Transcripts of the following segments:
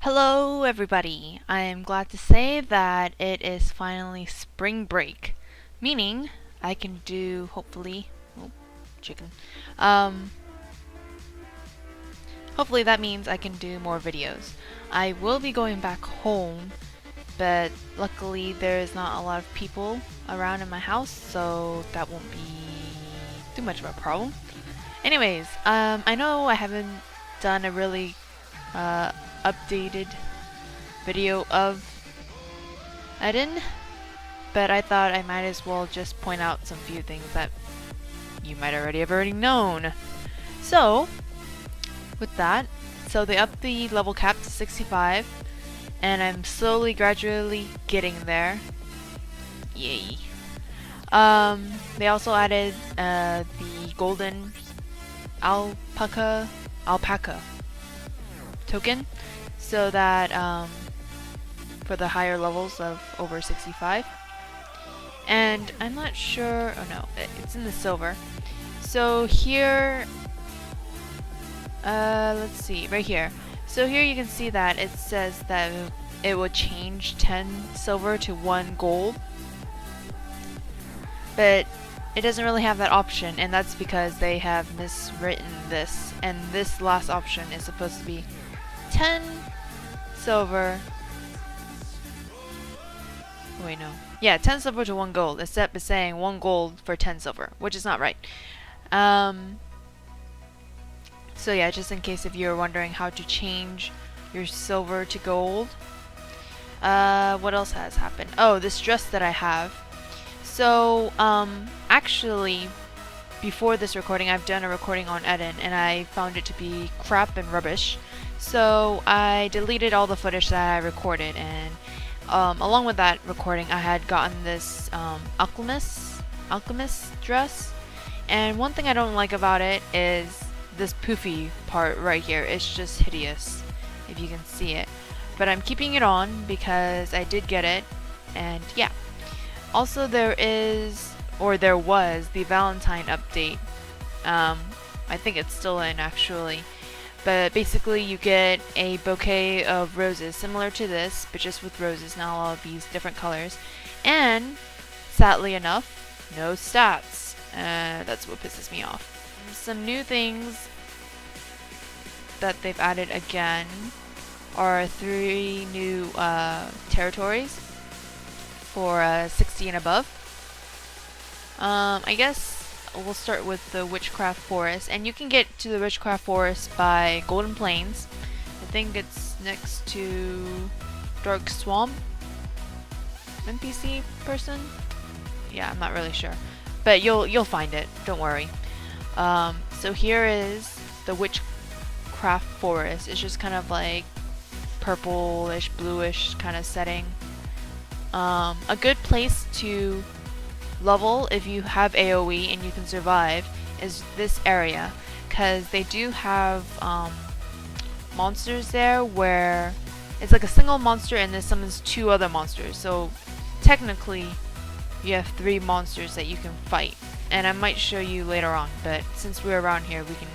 Hello everybody! I am glad to say that it is finally spring break, meaning I can do, hopefully, chicken, um, hopefully that means I can do more videos. I will be going back home, but luckily there is not a lot of people around in my house, so that won't be too much of a problem. Anyways, I know I haven't done a really, updated video of Eden, but I thought I might as well just point out some few things that you might have already known. So, with that, they upped the level cap to 65, and I'm slowly, gradually getting there. Yay. They also added the golden alpaca token, so that for the higher levels of over 65. And I'm not sure, oh no, it's in the silver. So here, let's see, right here. So here you can see that it says that it will change 10 silver to 1 gold. But it doesn't really have that option, and that's because they have miswritten this. And this last option is supposed to be 10 silver. Wait, no. Yeah, 10 silver to 1 gold, except it's saying 1 gold for 10 silver, which is not right. So yeah, just in case if you're wondering how to change your silver to gold. What else has happened? Oh, this dress that I have. So, actually, before this recording, I've done a recording on Eden, and I found it to be crap and rubbish. So, I deleted all the footage that I recorded, and along with that recording, I had gotten this alchemist dress. And one thing I don't like about it is this poofy part right here. It's just hideous, if you can see it. But I'm keeping it on because I did get it, and yeah. Also, there was the Valentine update. I think it's still in, actually. But basically, you get a bouquet of roses similar to this, but just with roses, not all of these different colors. And, sadly enough, no stats. That's what pisses me off. Some new things that they've added again are 3 new territories for 60 and above. I guess we'll start with the Witchcraft Forest, and you can get to the Witchcraft Forest by Golden Plains. I think it's next to Dark Swamp NPC person. Yeah, I'm not really sure, but you'll find it. Don't worry. So here is the Witchcraft Forest. It's just kind of like purplish, bluish kind of setting. A good place to level if you have AoE and you can survive is this area, because they do have monsters there where it's like a single monster and this summons 2 other monsters. So technically you have 3 monsters that you can fight, and I might show you later on, but since we're around here we can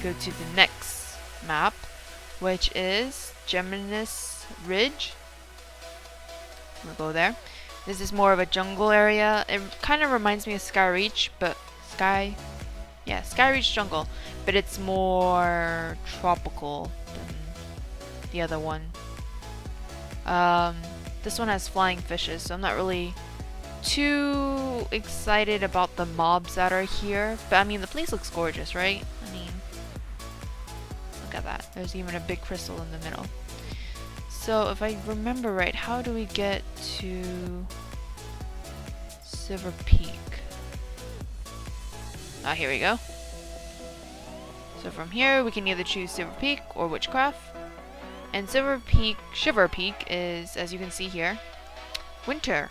go to the next map, which is Geminis Ridge. We'll go there. This is more of a jungle area. It kind of reminds me of Skyreach, but Skyreach jungle, but it's more tropical than the other one. This one has flying fishes, so I'm not really too excited about the mobs that are here. But I mean, the place looks gorgeous, right? I mean, look at that. There's even a big crystal in the middle. So if I remember right, how do we get to Silver Peak? Ah, here we go. So from here we can either choose Silver Peak or Witchcraft. And Shiver Peak is, as you can see here, winter.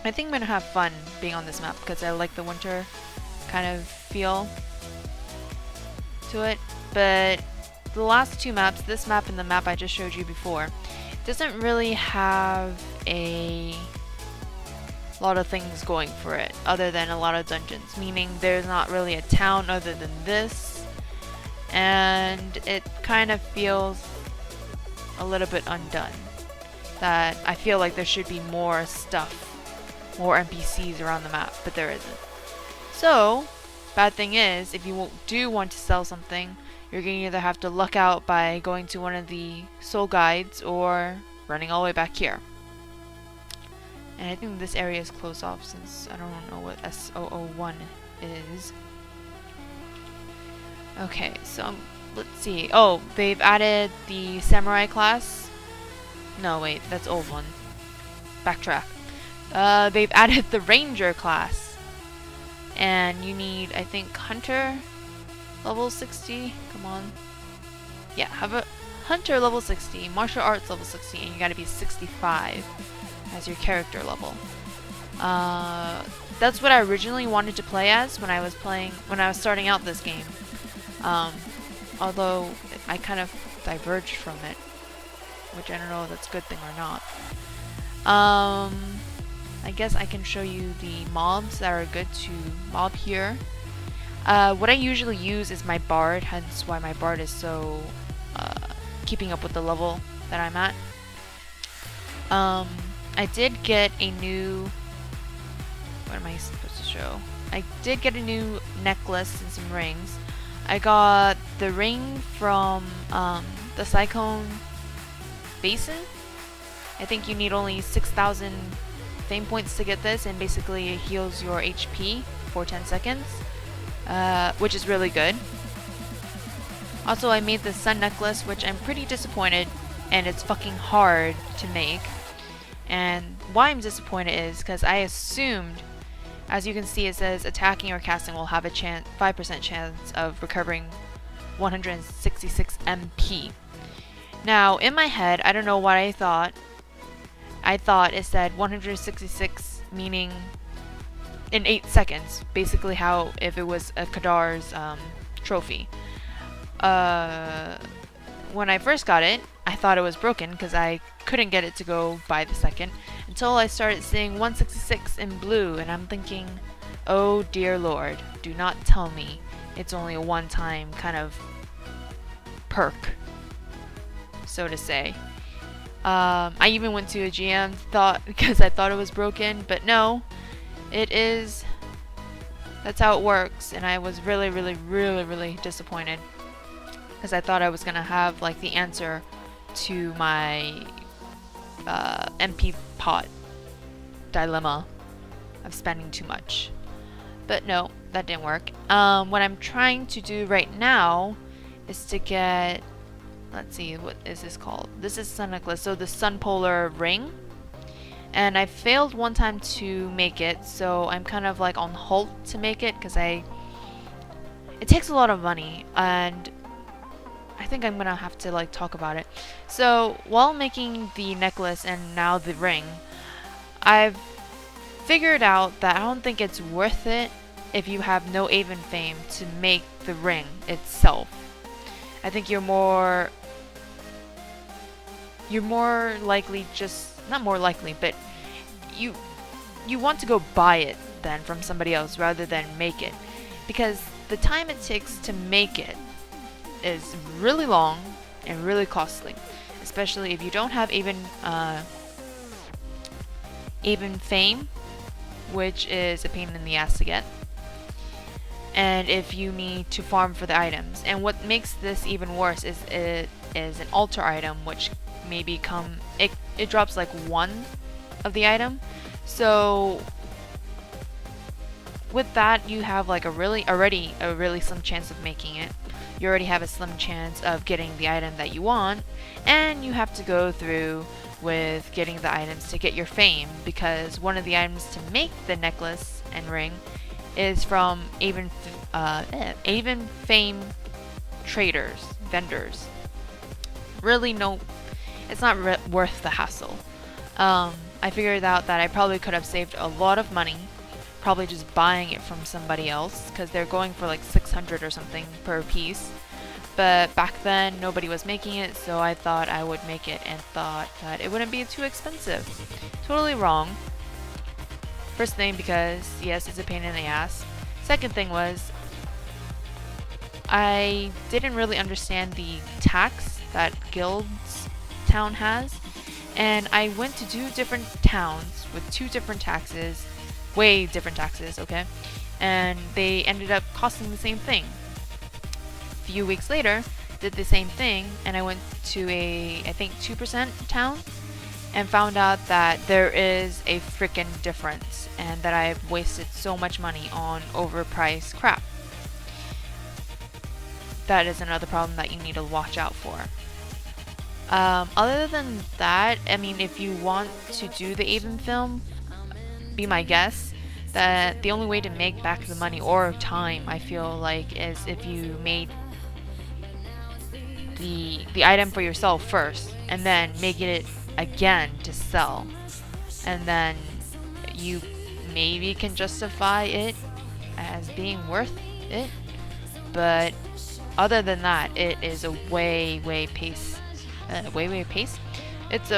I think I'm gonna have fun being on this map because I like the winter kind of feel to it. But the last 2 maps, this map and the map I just showed you before, doesn't really have a lot of things going for it other than a lot of dungeons, meaning there's not really a town other than this, and it kind of feels a little bit undone. That I feel like there should be more stuff, more NPCs around the map, but there isn't. So, bad thing is, if you do want to sell something, you're going to either have to luck out by going to one of the soul guides or running all the way back here. And I think this area is closed off since I don't know what S001 is. Okay, so let's see. Oh, they've added the samurai class. No, wait, that's old one. Backtrack. They've added the ranger class. And you need, I think, hunter level 60. Come on. Yeah, have a hunter level 60, martial arts level 60, and you gotta be 65 as your character level. That's what I originally wanted to play as when I was starting out this game. Although I kind of diverged from it, which I don't know if that's a good thing or not. I guess I can show you the mobs that are good to mob here. What I usually use is my bard, hence why my bard is so keeping up with the level that I'm at. I did get a new... What am I supposed to show? I did get a new necklace and some rings. I got the ring from the Cyclone Basin. I think you need only 6,000 fame points to get this, and basically it heals your HP for 10 seconds, which is really good. Also, I made the sun necklace, which I'm pretty disappointed, and it's fucking hard to make. And why I'm disappointed is because I assumed, as you can see, it says attacking or casting will have a 5% chance of recovering 166 MP. Now, in my head, I don't know what I thought. I thought it said 166, meaning in 8 seconds. Basically how if it was a Kadar's trophy. When I first got it, I thought it was broken because I couldn't get it to go by the second until I started seeing 166 in blue, and I'm thinking, oh dear lord, do not tell me it's only a one-time kind of perk, so to say. I even went to a GM because I thought it was broken, but no, it is. That's how it works, and I was really disappointed because I thought I was gonna have like the answer to my MP pot dilemma of spending too much. But no, that didn't work. What I'm trying to do right now is to get, let's see, what is this called? This is Sun Necklace, so the Sun Polar Ring. And I failed one time to make it, so I'm kind of like on halt to make it because it takes a lot of money, and I think I'm gonna have to like talk about it. So while making the necklace and now the ring, I've figured out that I don't think it's worth it if you have no Avon fame to make the ring itself. I think you're more likely, just not more likely, but you want to go buy it then from somebody else rather than make it, because the time it takes to make it is really long and really costly, especially if you don't have even fame, which is a pain in the ass to get, and if you need to farm for the items. And what makes this even worse is it is an altar item, which may become it drops like one of the item, so with that you have like already a really slim chance of making it. You already have a slim chance of getting the item that you want, and you have to go through with getting the items to get your fame, because one of the items to make the necklace and ring is from Avon fame vendors. Really, no, it's not worth the hassle. I figured out that I probably could have saved a lot of money probably just buying it from somebody else, because they're going for like 600 or something per piece. But back then nobody was making it, so I thought I would make it and thought that it wouldn't be too expensive. Totally wrong. First thing, because yes, it's a pain in the ass. Second thing was, I didn't really understand the tax that guilds town has. And I went to 2 different towns with 2 different taxes, way different taxes, okay? And they ended up costing the same thing. A few weeks later, did the same thing, and I went to a, I think, 2% town, and found out that there is a freaking difference, and that I've wasted so much money on overpriced crap. That is another problem that you need to watch out for. Other than that, I mean, if you want to do the Avon film, be my guest, that the only way to make back the money or time, I feel like, is if you made the item for yourself first, and then make it again to sell, and then you maybe can justify it as being worth it. But other than that, it is a way pace. It's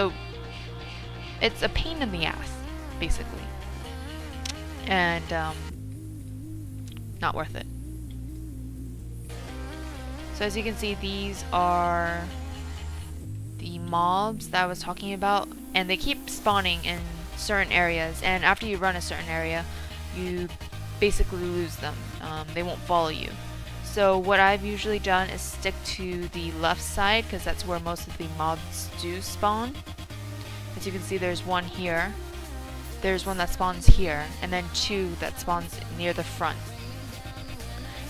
a pain in the ass, basically, and not worth it. So as you can see, these are the mobs that I was talking about, and they keep spawning in certain areas, and after you run a certain area, you basically lose them. They won't follow you. So what I've usually done is stick to the left side, because that's where most of the mobs do spawn. As you can see, there's one here, there's one that spawns here, and then 2 that spawns near the front.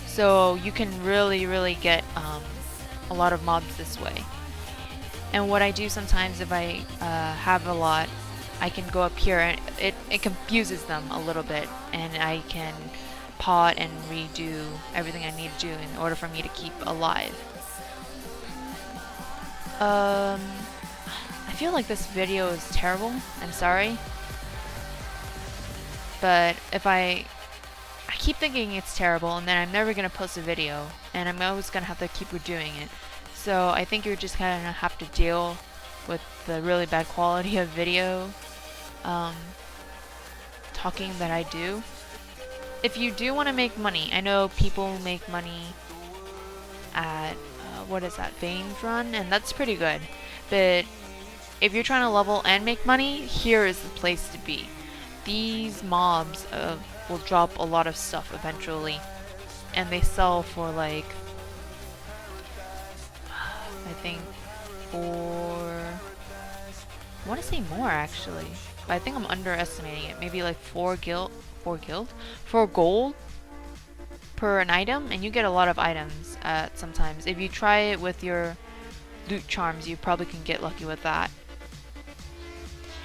So you can really get a lot of mobs this way. And what I do sometimes, if I have a lot, I can go up here, and it confuses them a little bit, and I can pot and redo everything I need to do in order for me to keep alive. I feel like this video is terrible. I'm sorry. But if I keep thinking it's terrible, and then I'm never gonna post a video, and I'm always gonna have to keep redoing it. So I think you're just gonna have to deal with the really bad quality of video talking that I do. If you do want to make money, I know people make money at what is that, Veins Run, and that's pretty good. But if you're trying to level and make money, here is the place to be. These mobs will drop a lot of stuff eventually, and they sell for like, I think I want to say more actually, but I think I'm underestimating it. Maybe like 4 gold per an item, and you get a lot of items sometimes. If you try it with your loot charms, you probably can get lucky with that.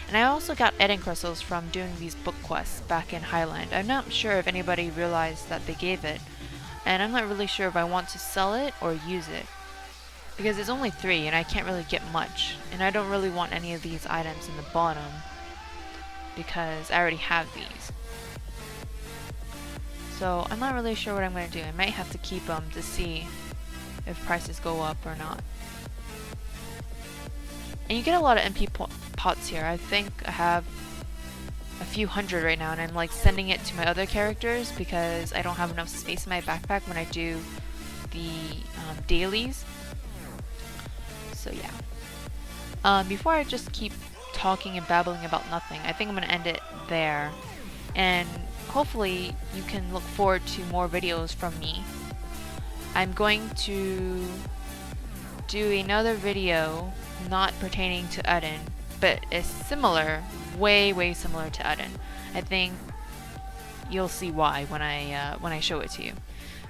And I also got Eden crystals from doing these book quests back in Highland. I'm not sure if anybody realized that they gave it, and I'm not really sure if I want to sell it or use it, because it's only 3 and I can't really get much, and I don't really want any of these items in the bottom because I already have these. So I'm not really sure what I'm going to do. I might have to keep them to see if prices go up or not. And you get a lot of MP pots here. I think I have a few hundred right now, and I'm like sending it to my other characters because I don't have enough space in my backpack when I do the dailies. So yeah. Before I just keep talking and babbling about nothing, I think I'm going to end it there. And hopefully you can look forward to more videos from me. I'm going to do another video not pertaining to Eden, but is similar, way similar to Eden. I think you'll see why when I show it to you.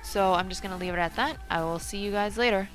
So I'm just gonna leave it at that. I will see you guys later.